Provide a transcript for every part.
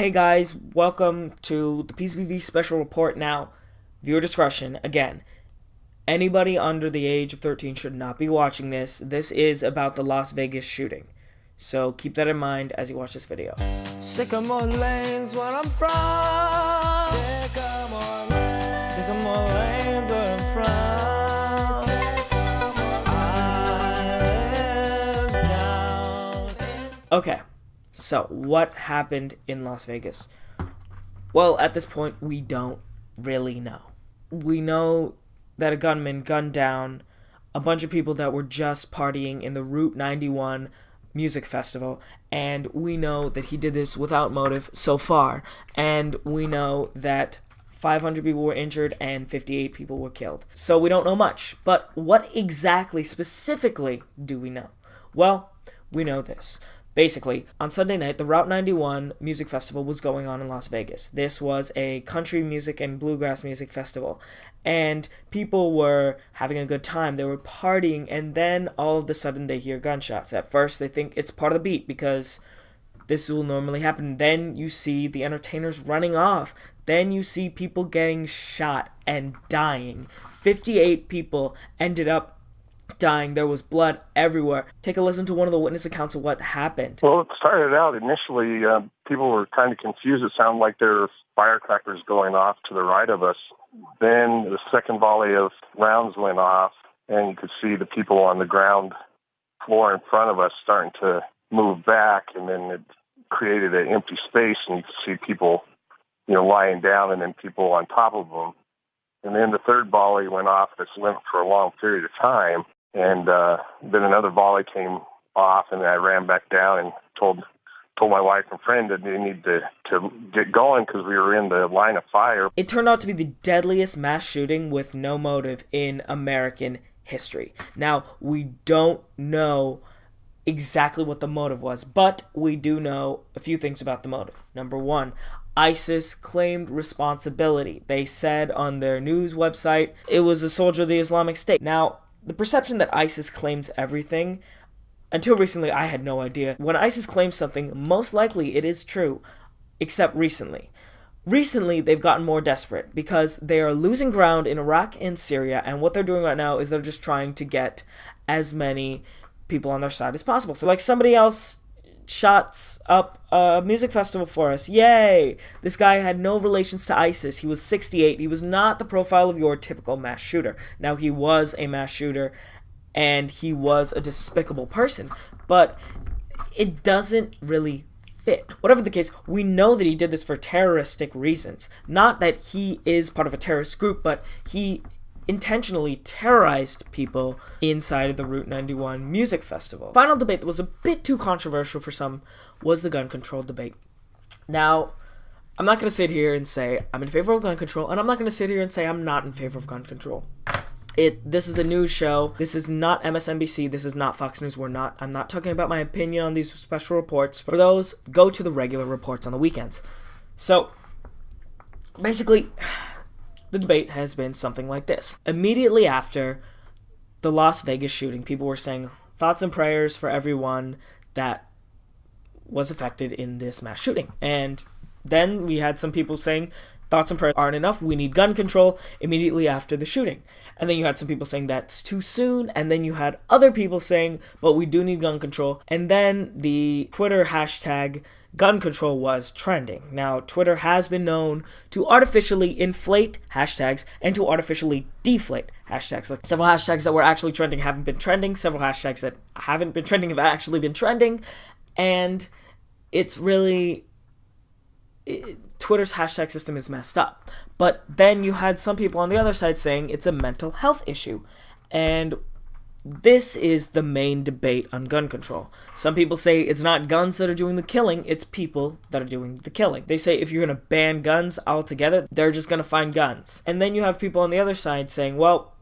Hey guys, welcome to the PCPV special report. Now, viewer discretion, again, anybody under the age of 13 should not be watching this. This is about the Las Vegas shooting. So keep that in mind as you watch this video. Sycamore Lane's where I'm from. Sycamore Lane's where I'm from. I live down in... Okay. So, what happened in Las Vegas? Well, at this point, we don't really know. We know that a gunman gunned down a bunch of people that were just partying in the Route 91 music festival, and we know that he did this without motive so far, and we know that 500 people were injured and 58 people were killed. So we don't know much, but what exactly, specifically, do we know? Well, we know this. Basically, on Sunday night, the Route 91 Music Festival was going on in Las Vegas. This was a country music and bluegrass music festival, and people were having a good time. They were partying, and then all of a sudden they hear gunshots. At first, they think it's part of the beat because this will normally happen. Then you see the entertainers running off. Then you see people getting shot and dying. 58 people ended up dying. There was blood everywhere. Take a listen to one of the witness accounts of what happened. Well, it started out initially, people were kind of confused. It sounded like there were firecrackers going off to the right of us. Then the second volley of rounds went off, and you could see the people on the ground floor in front of us starting to move back, and then it created an empty space, and you could see people, lying down, and then people on top of them. And then the third volley went off. This went for a long period of time. And then another volley came off, and I ran back down and told my wife and friend that they need to get going because we were in the line of fire. It turned out to be the deadliest mass shooting with no motive in American history. Now, we don't know exactly what the motive was, but we do know a few things about the motive. Number one, ISIS claimed responsibility. They said on their news website it was a soldier of the Islamic State. Now, the perception that ISIS claims everything, until recently I had no idea. When ISIS claims something, most likely it is true, except recently. Recently, they've gotten more desperate because they are losing ground in Iraq and Syria, and what they're doing right now is they're just trying to get as many people on their side as possible. So like somebody else shots up a music festival for us. Yay! This guy had no relations to ISIS. He was 68. He was not the profile of your typical mass shooter. Now, he was a mass shooter, and he was a despicable person, but it doesn't really fit. Whatever the case, we know that he did this for terroristic reasons. Not that he is part of a terrorist group, but he intentionally terrorized people inside of the Route 91 Music Festival. Final debate that was a bit too controversial for some was the gun control debate. Now, I'm not going to sit here and say I'm in favor of gun control, and I'm not going to sit here and say I'm not in favor of gun control. This is a news show. This is not MSNBC. This is not Fox News. I'm not talking about my opinion on these special reports. For those, go to the regular reports on the weekends. So, basically, the debate has been something like this. Immediately after the Las Vegas shooting, people were saying thoughts and prayers for everyone that was affected in this mass shooting. And then we had some people saying thoughts and prayers aren't enough. We need gun control immediately after the shooting. And then you had some people saying that's too soon. And then you had other people saying, but we do need gun control. And then the Twitter hashtag gun control was trending. Now, Twitter has been known to artificially inflate hashtags and to artificially deflate hashtags. Like several hashtags that were actually trending haven't been trending. Several hashtags that haven't been trending have actually been trending. And it's really... Twitter's hashtag system is messed up. But then you had some people on the other side saying it's a mental health issue. And this is the main debate on gun control. Some people say it's not guns that are doing the killing, it's people that are doing the killing. They say if you're going to ban guns altogether, they're just going to find guns. And then you have people on the other side saying, well,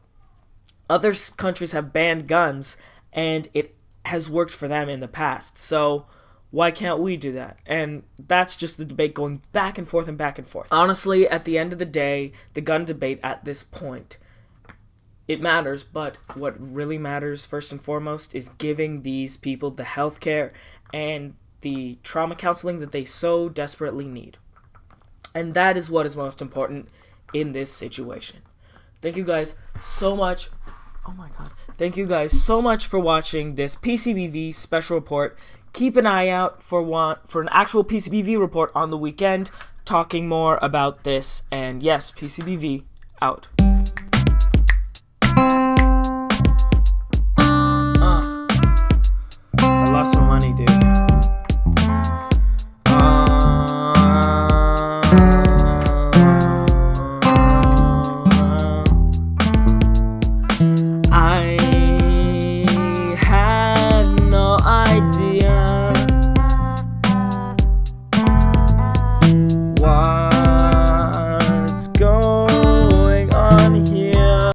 other countries have banned guns, and it has worked for them in the past. So why can't we do that? And that's just the debate going back and forth and back and forth. Honestly, at the end of the day, the gun debate at this point, it matters, but what really matters first and foremost is giving these people the health care and the trauma counseling that they so desperately need. And that is what is most important in this situation. Thank you guys so much. Oh my god. Thank you guys so much for watching this PCBV special report. Keep an eye out for an actual PCBV report on the weekend, talking more about this. And yes, PCBV out.